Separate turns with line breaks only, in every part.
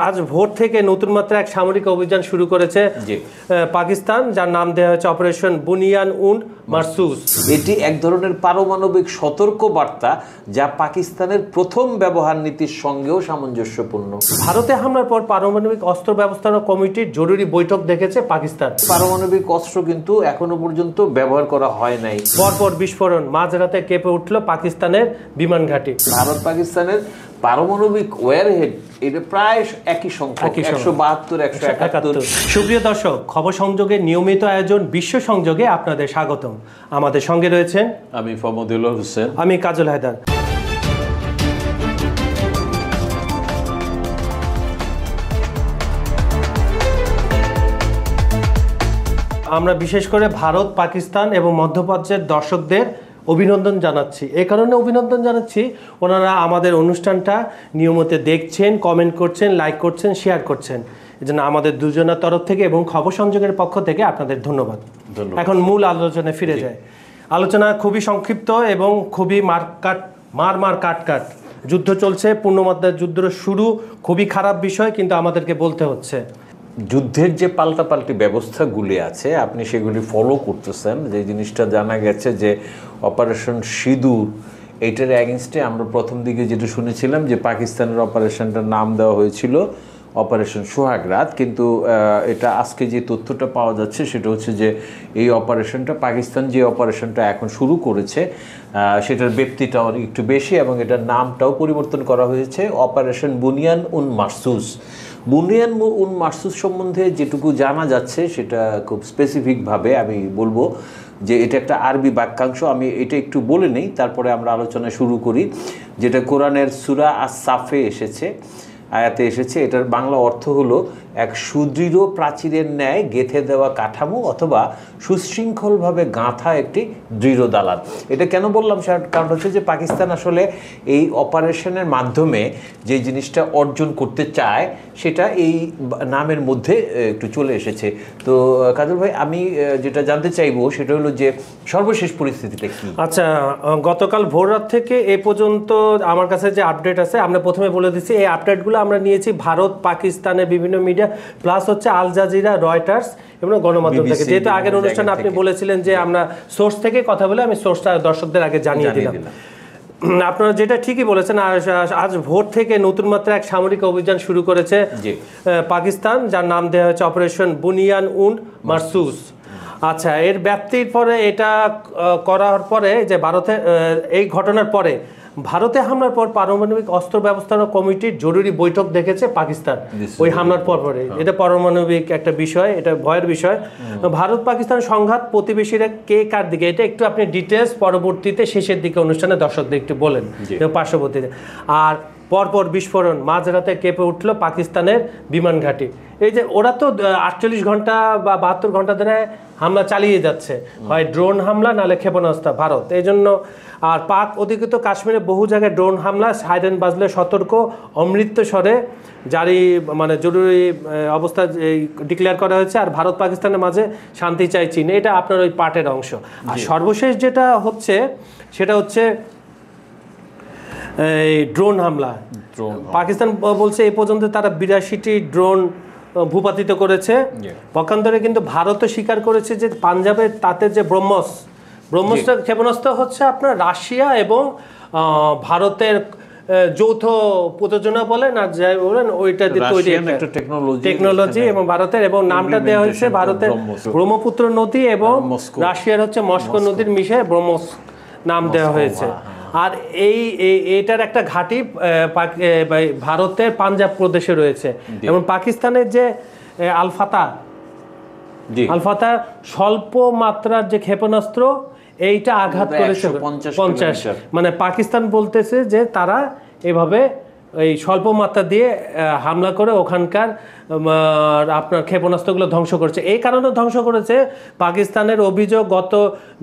আজ ভোর থেকে নতুন মাত্রা এক সামরিক অভিযান শুরু করেছে পাকিস্তান, যার নাম দেওয়া হয়েছে অপারেশন বুনিয়ান উন মারসুস।
এটি এক ধরনের পারমাণবিক সতর্ক বার্তা, যা পাকিস্তানের প্রথম ব্যবহার নীতির সঙ্গেও সামঞ্জস্যপূর্ণ।
ভারতে হামলার পর পারমাণবিক অস্ত্র ব্যবস্থাপনা কমিটির জরুরি বৈঠক দেখেছে পাকিস্তান।
পারমাণবিক অস্ত্র কিন্তু এখনো পর্যন্ত ব্যবহার করা হয় নাই।
পরপর বিস্ফোরণ, মাঝরাতে কেঁপে উঠল পাকিস্তানের বিমান ঘাঁটি।
ভারত পাকিস্তানের পারমাণবিক ওয়ারহেড এটা প্রায় একই সংখ্যা, 172, 171।
সুপ্রিয় দর্শক, খবর সংযোগের নিয়মিত আয়োজন বিশ্ব সংযোগে আপনাদের স্বাগতম। আমাদের সঙ্গে রয়েছেন
আমি ফমদুল হোসেন,
আমি কাজল হায়দার। আমরা বিশেষ করে ভারত, পাকিস্তান এবং মধ্যপ্রাচ্যের দর্শকদের অভিনন্দন জানাচ্ছি। এই কারণে অভিনন্দন জানাচ্ছি, ওনারা আমাদের অনুষ্ঠানটা নিয়মিত দেখছেন, কমেন্ট করছেন, লাইক করছেন, শেয়ার করছেন। এই জন্য আমাদের দুজনের তরফ থেকে এবং খবর সংযোগের পক্ষ থেকে আপনাদের ধন্যবাদ। এখন মূল আলোচনায় ফিরে যায়। আলোচনা খুবই সংক্ষিপ্ত এবং খুবই মার কাট যুদ্ধ চলছে, পূর্ণমাত্রার যুদ্ধ শুরু। খুবই খারাপ বিষয়, কিন্তু আমাদেরকে বলতে হচ্ছে।
যুদ্ধের যে পাল্টাপাল্টি ব্যবস্থাগুলি আছে, আপনি সেগুলি ফলো করতেছেন। যে জিনিসটা জানা গেছে যে অপারেশন সিঁদুর, এইটার অ্যাগেনস্টে আমরা প্রথম দিকে যেটা শুনেছিলাম যে পাকিস্তানের অপারেশনটার নাম দেওয়া হয়েছিল অপারেশন সোহাগরাত, কিন্তু এটা আজকে যে তথ্যটা পাওয়া যাচ্ছে সেটা হচ্ছে যে এই অপারেশনটা, পাকিস্তান যে অপারেশনটা এখন শুরু করেছে সেটার ব্যাপ্তিটাও একটু বেশি এবং এটার নামটাও পরিবর্তন করা হয়েছে অপারেশন বুনিয়ান উন মারসুস। বুনিয়ান উন মারসুস সম্বন্ধে যেটুকু জানা যাচ্ছে সেটা খুব স্পেসিফিকভাবে আমি বলবো যে এটা একটা আরবি বাক্যাংশ। আমি এটা একটু বলে নেই, তারপরে আমরা আলোচনা শুরু করি। যেটা কোরআনের সূরা আস-সাফে এসেছে, আয়াতে এসেছে। এটার বাংলা অর্থ হলো এক সুদৃঢ় প্রাচীরের ন্যায় গেঁথে দেওয়া কাঠামো অথবা সুশৃঙ্খলভাবে গাঁথা একটি দৃঢ় দালান। এটা কেন বললাম, কারণ হচ্ছে যে পাকিস্তান আসলে এই অপারেশনের মাধ্যমে যে জিনিসটা অর্জন করতে চায় সেটা এই নামের মধ্যে একটু চলে এসেছে। তো কাজল ভাই, আমি যেটা জানতে চাইবো সেটা হলো যে সর্বশেষ পরিস্থিতিটা কি?
আচ্ছা, গতকাল ভোর রাত থেকে এ পর্যন্ত আমার কাছে যে আপডেট আছে, আমরা প্রথমে বলে দিচ্ছি এই আপডেটগুলো আমরা নিয়েছি ভারত, পাকিস্তানের বিভিন্ন মিডিয়া, প্লাস হচ্ছে আল জাজিরা, রয়টার্স এবং গণমাধ্যম থেকে। যেহেতু আগের অনুষ্ঠানে আপনি বলেছিলেন যে আমরা সোর্স থেকে কথা বলে, আমি সোর্সটা দর্শকদের আগে জানিয়ে দিলাম। আপনারা যেটা ঠিকই বলেছেন, আজ ভোর থেকে নতুন মাত্রা এক সামরিক অভিযান শুরু করেছে পাকিস্তান, যার নাম দেওয়া হয়েছে অপারেশন বুনিয়ান উন মারসুস। আচ্ছা, এর ব্যাপ্তির পরে এটা করার পরে যে ভারতের এই ঘটনার পরে ভারতে হামলার পর পারমাণবিক অস্ত্র ব্যবস্থাপনা কমিটির জরুরি বৈঠক দেখেছে পাকিস্তান। ওই হামলার পরে এটা পারমাণবিক একটা বিষয়, এটা ভয়ের বিষয়। ভারত পাকিস্তান সংঘাত, প্রতিবেশীরা কে কার দিকে, এটা একটু আপনি ডিটেলস পরবর্তীতে শেষের দিকে অনুষ্ঠানে দর্শকদের একটু বলেন পার্শ্ববর্তীতে। আর পরপর বিস্ফোরণ, মাঝরাতে কেঁপে উঠল পাকিস্তানের বিমান ঘাঁটি। এই যে ওরা তো 48 ঘন্টা বা 72 ঘন্টা ধরে হামলা চালিয়ে যাচ্ছে, হয় ড্রোন হামলা নাহলে ক্ষেপণাস্ত্র ভারত। এই জন্য আর পাক অধিকৃত কাশ্মীরে বহু জায়গায় ড্রোন হামলা, সাইরেন বাজলে সতর্ক, অমৃতসরে জারি জরুরি অবস্থা ডিক্লেয়ার করা হয়েছে। আর ভারত পাকিস্তানের মাঝে শান্তি চাই চীন, এটা আপনার ওই পার্টের অংশ। আর সর্বশেষ যেটা হচ্ছে সেটা হচ্ছে এই ড্রোন হামলা। পাকিস্তান বলছে এ পর্যন্ত তারা 82টি ড্রোন ভূপাতিত করেছে। পক্ষান্তরে কিন্তু ভারতও স্বীকার করেছে যে পাঞ্জাবের তাতে যে ব্রহ্মসটা ক্ষেপণাস্ত্র হচ্ছে আপনার রাশিয়া এবং ভারতের যৌথ প্রযোজনা বলেন আর যাই বলেন, ওইটা দিয়ে তৈরি একটা টেকনোলজি এবং ভারতের, এবং নামটা দেওয়া হয়েছে ভারতের ব্রহ্মপুত্র নদী এবং রাশিয়ার হচ্ছে মস্কো নদীর মিশে ব্রহ্মস নাম দেওয়া হয়েছে। আর এইটার একটা ঘাঁটি ভারতের পাঞ্জাব প্রদেশে রয়েছে। এবং পাকিস্তানের যে আলফাতা স্বল্প মাত্রার যে ক্ষেপণাস্ত্র, এইটা আঘাত করেছে 50। পাকিস্তান বলতেছে যে তারা এভাবে এই স্বল্প মাত্রা দিয়ে হামলা করে ওখানকার আপনার ক্ষেপণাস্ত্রগুলো ধ্বংস করেছে। এই কারণে ধ্বংস করেছে, পাকিস্তানের অভিযোগ গত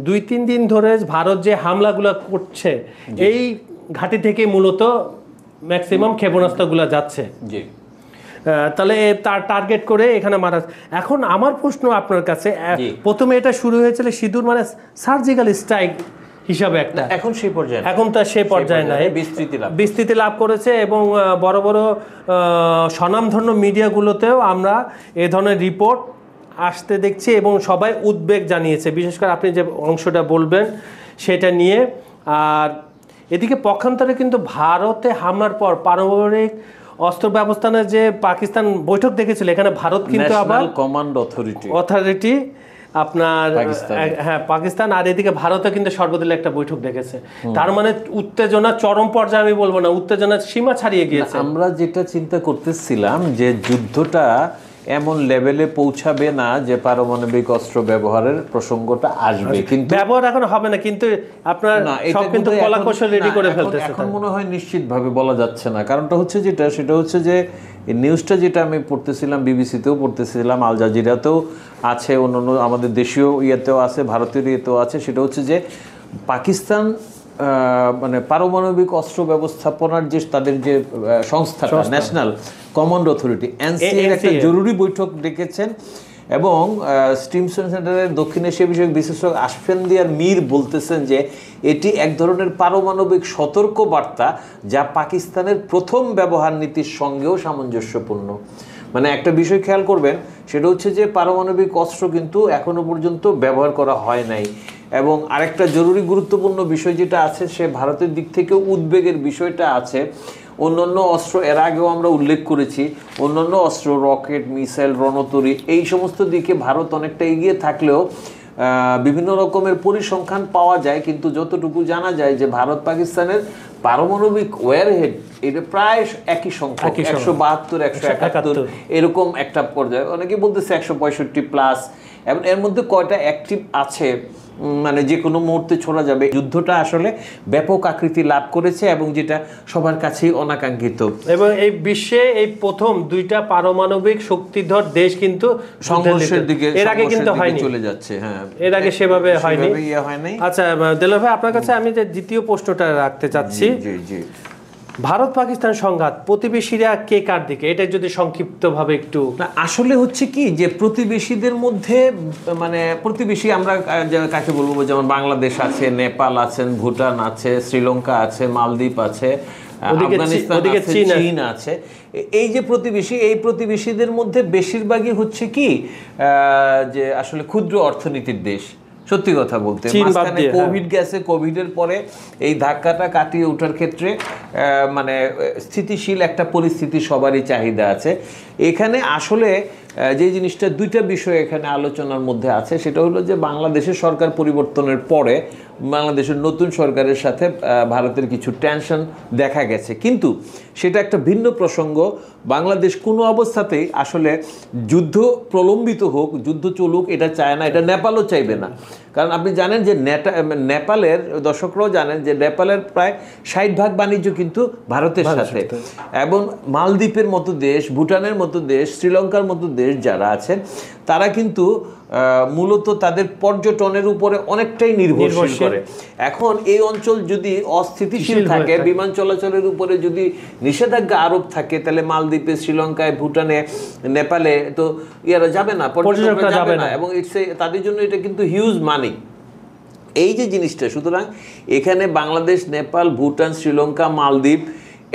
2-3 দিন ধরে ভারত যে হামলাগুলো করছে এই ঘাঁটি থেকে মূলত ম্যাক্সিমাম ক্ষেপণাস্ত্রগুলো যাচ্ছে। তাহলে তার টার্গেট করে এখানে মারা। এখন আমার প্রশ্ন আপনার কাছে, প্রথমে এটা শুরু হয়েছিল সিঁদুর সার্জিক্যাল স্ট্রাইক হিসাবে একটা,
এখন সেই পর্যায়ে
এখন তো সেই পর্যায়ে নাই, বিস্তৃতি লাভ করেছে এবং বড় বড় স্বনামধন্য মিডিয়াগুলোতেও আমরা এ ধরনের রিপোর্ট আসতে দেখছি এবং সবাই উদ্বেগ জানিয়েছে, বিশেষ করে আপনি যে অংশটা বলবেন সেটা নিয়ে। আর এদিকে পক্ষান্তরে কিন্তু ভারতে হামলার পর পারমাণবিক অস্ত্র ব্যবস্থানের যে পাকিস্তান বৈঠক দেখেছিল, এখানে ভারত কিন্তু আবার
কমান্ড
অথরিটি আপনার হ্যাঁ পাকিস্তান, আর এদিকে ভারতে কিন্তু সর্বদলীয় একটা বৈঠক দেখেছে। তার মানে উত্তেজনা চরম পর্যায়ে, আমি বলবো না উত্তেজনার সীমা ছাড়িয়ে গিয়েছে।
আমরা যেটা চিন্তা করতেছিলাম যে যুদ্ধটা এমন লেভেলে পৌঁছাবে না যে পারমাণবিক অস্ত্র ব্যবহারের প্রসঙ্গটা আসবে, কিন্তু
ব্যবহার এখন হবে না, কিন্তু আপনার সব কিন্তু কলাকৌশল রেডি করে ফেলতেছে।
এখন মনে হয় নিশ্চিতভাবে বলা যাচ্ছে না। কারণটা হচ্ছে সেটা হচ্ছে যে এই নিউজটা যেটা আমি পড়তেছিলাম, বিবিসিতেও পড়তেছিলাম, আল জাজিরাতেও আছে, অন্যান্য আমাদের দেশীয় ইয়েতেও আছে, ভারতীয় ইয়েতেও আছে, সেটা হচ্ছে যে পাকিস্তান মানে পারমাণবিক অস্ত্র ব্যবস্থাপনার যে তাদের যে সংস্থাটা ন্যাশনাল কমান্ড অথরিটি এনসিএর একটা জরুরি বৈঠক ডেকেছেন এবং স্টিমসন সেন্টারের দক্ষিণ এশিয়া বিষয়ক বিশেষজ্ঞ আশফেন্দিয়ার মীর বলতেছেন যে এটি এক ধরনের পারমাণবিক সতর্ক বার্তা যা পাকিস্তানের প্রথম ব্যবহার নীতির সঙ্গেও সামঞ্জস্যপূর্ণ। মানে একটা বিষয় খেয়াল করবেন, সেটা হচ্ছে যে পারমাণবিক অস্ত্র কিন্তু এখনো পর্যন্ত ব্যবহার করা হয় নাই। এবং আরেকটা জরুরি গুরুত্বপূর্ণ বিষয় যেটা আছে, সে ভারতের দিক থেকেও উদ্বেগের বিষয়টা আছে। অন্যান্য অস্ত্র এর আগেও আমরা উল্লেখ করেছি, অন্যান্য অস্ত্র রকেট, মিসাইল, রণতরী এই সমস্ত দিকে ভারত অনেকটা এগিয়ে থাকলেও বিভিন্ন রকমের পরিসংখ্যান পাওয়া যায়, কিন্তু যতটুকু জানা যায় যে ভারত পাকিস্তানের পারমাণবিক ওয়ারহেড এটা প্রায় একই সংখ্যা, 172, 171 এরকম একটা পর্যায়ে, অনেকে বলতেছে 165+। এবং এর মধ্যে কয়টা অ্যাক্টিভ আছে, মানে যে কোনো মুহূর্তে ছোড়া যাবে। যুদ্ধটা আসলে ব্যাপক আকৃতি লাভ করেছে এবং যেটা সবার কাছেই অনাকাঙ্ক্ষিত।
এবং এই বিশ্বে এই প্রথম দুইটা পারমাণবিক শক্তিধর দেশ কিন্তু
সংঘর্ষের দিকে
এর আগে কিন্তু হয়নি,
চলে যাচ্ছে। হ্যাঁ,
এর আগে সেভাবে হয়নি। আচ্ছা দেলোয়ার ভাই, আপনার কাছে আমি যে দ্বিতীয় প্রশ্নটা রাখতে চাচ্ছি, ভারত পাকিস্তান সংঘাত, প্রতিবেশীরা কে কার দিকে, এটা যদি সংক্ষিপ্তভাবে একটু।
আসলে হচ্ছে কি যে প্রতিবেশীদের মধ্যে, মানে প্রতিবেশী আমরা কাকে বলবো, যেমন বাংলাদেশ আছে, নেপাল আছেন, ভুটান আছে, শ্রীলঙ্কা আছে, মালদ্বীপ আছে, আফগানিস্তান আছে, চীন আছে। এই যে প্রতিবেশী, এই প্রতিবেশীদের মধ্যে বেশিরভাগই হচ্ছে কি যে আসলে ক্ষুদ্র অর্থনীতির দেশ। সত্যি কথা বলতে কোভিড গেছে, কোভিডের পরে এই ধাক্কাটা কাটিয়ে ওঠার ক্ষেত্রে মানে স্থিতিশীল একটা পরিস্থিতি সবারই চাহিদা আছে। এখানে আসলে যে জিনিসটা, দুইটা বিষয় এখানে আলোচনার মধ্যে আছে, সেটা হলো যে বাংলাদেশের সরকার পরিবর্তনের পরে বাংলাদেশের নতুন সরকারের সাথে ভারতের কিছু টেনশন দেখা গেছে, কিন্তু সেটা একটা ভিন্ন প্রসঙ্গ। বাংলাদেশ কোনো অবস্থাতেই আসলে যুদ্ধ প্রলম্বিত হোক, যুদ্ধ চলুক এটা চায় না, এটা নেপালও চাইবে না। কারণ আপনি জানেন যে নেপালের দর্শকরাও জানেন যে নেপালের প্রায় 60% বাণিজ্য কিন্তু ভারতের সাথে, এবং মালদ্বীপের মতো দেশ, ভুটানের মতো দেশ, শ্রীলঙ্কার মতো দেশ যারা আছেন, তারা কিন্তু মূলত তাদের পর্যটনের উপরে অনেকটাই নির্ভরশীল করে। এখন এই অঞ্চল যদি অস্থিতিশীল থাকে, বিমান চলাচলের উপরে যদি নিষেধাজ্ঞা আরোপ থাকে, তাহলে মালদ্বীপে, শ্রীলঙ্কায়, ভুটানে, নেপালে তো ইয়ারা যাবে না, পর্যটকরা যাবে না, এবং তাদের জন্য এটা কিন্তু হিউজ মানি এই যে জিনিসটা। সুতরাং এখানে বাংলাদেশ, নেপাল, ভুটান, শ্রীলঙ্কা, মালদ্বীপ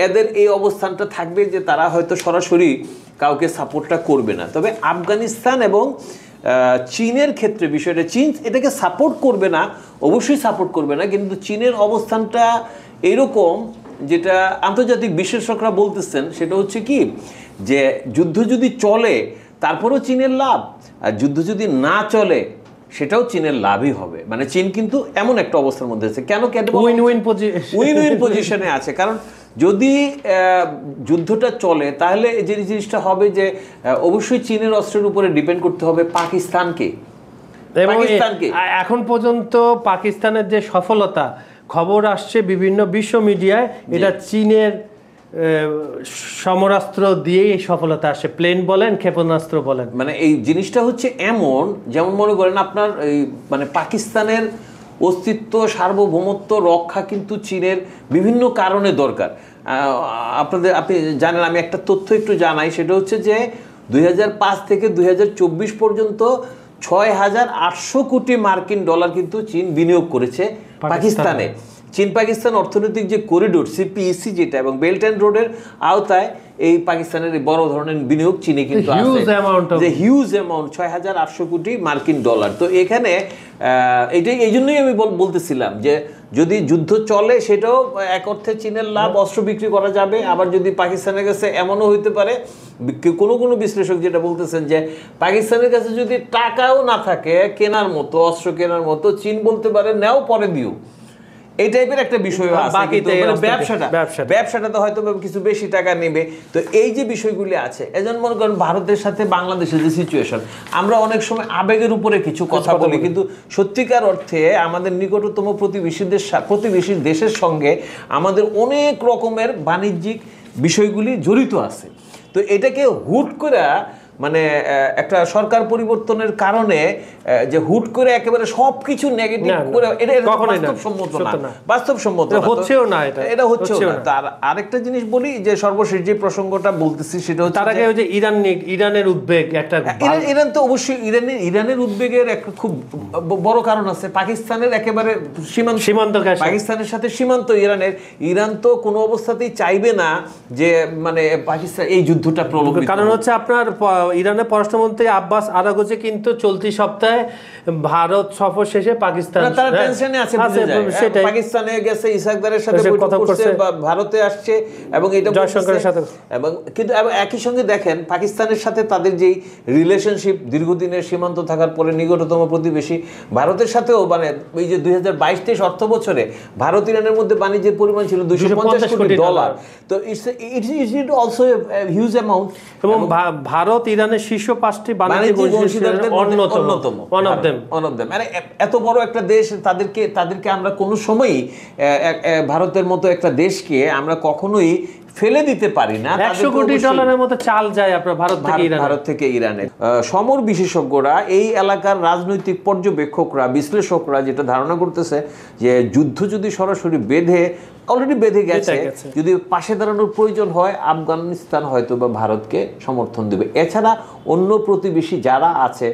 এদের এই অবস্থানটা থাকবে যে তারা হয়তো সরাসরি কাউকে সাপোর্টটা করবে না। তবে আফগানিস্তান এবং চীনের ক্ষেত্রে বিষয়টা, চীন এটাকে সাপোর্ট করবে না, অবশ্যই সাপোর্ট করবে না, কিন্তু চীনের অবস্থানটা এরকম, যেটা আন্তর্জাতিক বিশেষজ্ঞরা বলতেছেন, সেটা হচ্ছে কি যে যুদ্ধ যদি চলে তারপরেও চীনের লাভ, আর যুদ্ধ যদি না চলে সেটাও চীনের লাভই হবে। মানে চীন কিন্তু এমন একটা অবস্থার মধ্যে আছে, কেন উইন উইন পজিশনে আছে। কারণ যদি যুদ্ধটা চলে তাহলে যে জিনিসটা হবে যে অবশ্যই চীনের অস্ত্রের উপরে ডিপেন্ড করতে হবে পাকিস্তানকে।
এখন পর্যন্ত পাকিস্তানের যে সফলতা খবর আসছে বিভিন্ন বিশ্ব মিডিয়ায়, এটা চীনের সমরাস্ত্র দিয়েই সফলতা আসে, প্লেন বলেন, ক্ষেপণাস্ত্র বলেন।
মানে এই জিনিসটা হচ্ছে এমন, যেমন মনে করেন আপনার এই মানে পাকিস্তানের অস্তিত্ব, সার্বভৌমত্ব রক্ষা কিন্তু চীনের বিভিন্ন কারণে দরকার। আপনি জানেন, আমি একটা তথ্য একটু জানাই, সেটা হচ্ছে যে 2005 থেকে 2024 পর্যন্ত 6,800 কোটি মার্কিন ডলার কিন্তু চীন বিনিয়োগ করেছে পাকিস্তানে। চীন পাকিস্তান অর্থনৈতিক যে করিডোর সিপিইসি যেটা এবং বেল্ট অ্যান্ড রোডের আওতায় এই পাকিস্তানের বড় ধরনের বিনিয়োগ চীনে কিন্তু আছে, যে হিউজ অ্যামাউন্ট 6,800 কোটি মার্কিন ডলার। তো এখানে এটাই এই জন্যই আমি বলতেছিলাম যে যদি যুদ্ধ চলে সেটাও এক অর্থে চীনের লাভ, অস্ত্র বিক্রি করা যাবে। আবার যদি পাকিস্তানের কাছে এমনও হইতে পারে, কোনো বিশ্লেষক যেটা বলতেছেন যে পাকিস্তানের কাছে যদি টাকাও না থাকে কেনার মতো, অস্ত্র কেনার মতো, চীন বলতে পারে নাও পরে দিও, এই টাইপের একটা বিষয় আছে। ব্যবসাটা তো হয়তো কিছু বেশি টাকা নেবে। তো এই যে বিষয়গুলি আছে, এজন্য মনে করেন ভারতের সাথে বাংলাদেশের যে সিচুয়েশন, আমরা অনেক সময় আবেগের উপরে কিছু কথা বলি, কিন্তু সত্যিকার অর্থে আমাদের নিকটতম প্রতিবেশী দেশের সঙ্গে আমাদের অনেক রকমের বাণিজ্যিক বিষয়গুলি জড়িত আছে। তো এটাকে হুট করে মানে একটা সরকার পরিবর্তনের কারণে যে হুট করে একেবারে সবকিছু নেগেটিভ করে, এটা বাস্তবসম্মত
হচ্ছেও না,
এটা হচ্ছেও না। তার আরেকটা জিনিস বলি, যে সর্বশেষ যে প্রসঙ্গটা বলতেছি সেটা হচ্ছে
তার আগে ওই যে ইরানের উদ্বেগ, একটা
ইরান তো অবশ্যই ইরানের উদ্বেগের একটা খুব বড় কারণ আছে। পাকিস্তানের একেবারে সীমান্ত পাকিস্তানের সাথে সীমান্ত ইরান তো কোনো অবস্থাতেই চাইবে না যে মানে পাকিস্তান এই যুদ্ধটা প্রলোভিত।
কারণ হচ্ছে আপনার ইরানের পররাষ্ট্রমন্ত্রী আব্বাস আরাগচি কিন্তু চলতি সপ্তাহে ভারত সফর শেষে পাকিস্তান,
তারা টেনশনে আছে, পাকিস্তানে গেছে, ইসাকদারের সাথে বৈঠক করছে, ভারতে আসছে এবং এটা জয়শঙ্করের সাথে, এবং কিন্তু একই সঙ্গে দেখেন পাকিস্তানের সাথে তাদের যেই রিলেশনশিপ দীর্ঘদিনের সীমান্ত থাকার পরে নিকটতম প্রতিবেশী ভারতের সাথেও, মানে এই যে 2022-23 অর্থ বছরে ভারত ইরানের মধ্যে বাণিজ্যের পরিমাণ ছিল $250 কোটি। তো ইটস অলসো হিউজ অ্যামাউন্ট। এবং
ভারত ইরানের শীর্ষ 5টি বাণিজ্যিক অংশীদারদের অন্যতম, ওয়ান অফ দেম।
মানে এত বড় একটা দেশ, তাদেরকে আমরা কোনো সময়ই, ভারতের মতো একটা দেশকে আমরা কখনোই ফেলে দিতে পারি না।
$100 কোটি মতো চাল যায় আপনার ভারত থেকে ইরানে।
সমর বিশেষজ্ঞরা, এই এলাকার রাজনৈতিক পর্যবেক্ষকরা, বিশ্লেষকরা যেটা ধারণা করতেছে যে যুদ্ধ যদি সরাসরি অলরেডি বেঁধে গেছে, যদি পাশে দাঁড়ানোর প্রয়োজন হয় আফগানিস্তান হয়তো বা ভারতকে সমর্থন দেবে। এছাড়া অন্য প্রতিবেশী যারা আছে,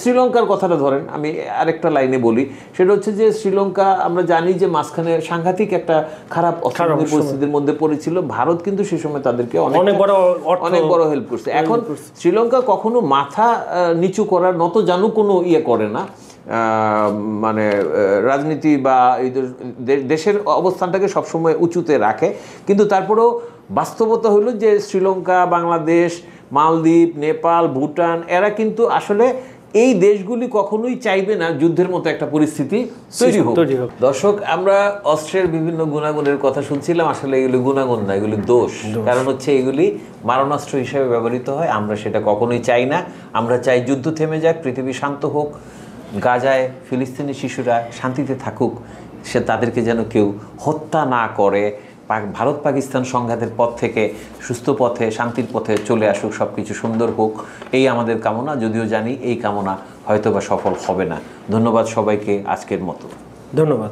শ্রীলঙ্কার কথাটা ধরেন, আমি আরেকটা লাইনে বলি, সেটা হচ্ছে যে শ্রীলঙ্কা আমরা জানি যে মাঝখানে সাংঘাতিক একটা খারাপ অর্থনৈতিক পরিস্থিতির মধ্যে পড়েছিল। ভারত কিন্তু সে সময় তাদেরকে অনেক বড় হেল্প করছে। এখন শ্রীলঙ্কা কখনো মাথা নিচু করার নত জানু কোনো করে না, মানে রাজনীতি বা দেশের অবস্থানটাকে সবসময় উঁচুতে রাখে। কিন্তু তারপরেও বাস্তবতা হলো যে শ্রীলঙ্কা, বাংলাদেশ, মালদ্বীপ, নেপাল, ভুটান, এরা কিন্তু আসলে এই দেশগুলি কখনোই চাইবে না যুদ্ধের মতো একটা পরিস্থিতি তৈরি হোক। দর্শক, আমরা অস্ত্রের বিভিন্ন গুণাগুণের কথা শুনছিলাম, আসলে এগুলি গুণাগুণ না, এগুলি দোষ। কারণ হচ্ছে এগুলি মারণাস্ত্র হিসেবে ব্যবহৃত হয়, আমরা সেটা কখনোই চাই না। আমরা চাই যুদ্ধ থেমে যাক, পৃথিবী শান্ত হোক, গাজায় ফিলিস্তিনি শিশুরা শান্তিতে থাকুক, তাদেরকে যেন কেউ হত্যা না করে, ভারত পাকিস্তান সংঘাতের পথ থেকে সুস্থ পথে, শান্তির পথে চলে আসুক, সব কিছু সুন্দর হোক, এই আমাদের কামনা। যদিও জানি এই কামনা হয়তোবা সফল হবে না। ধন্যবাদ সবাইকে, আজকের মতো ধন্যবাদ।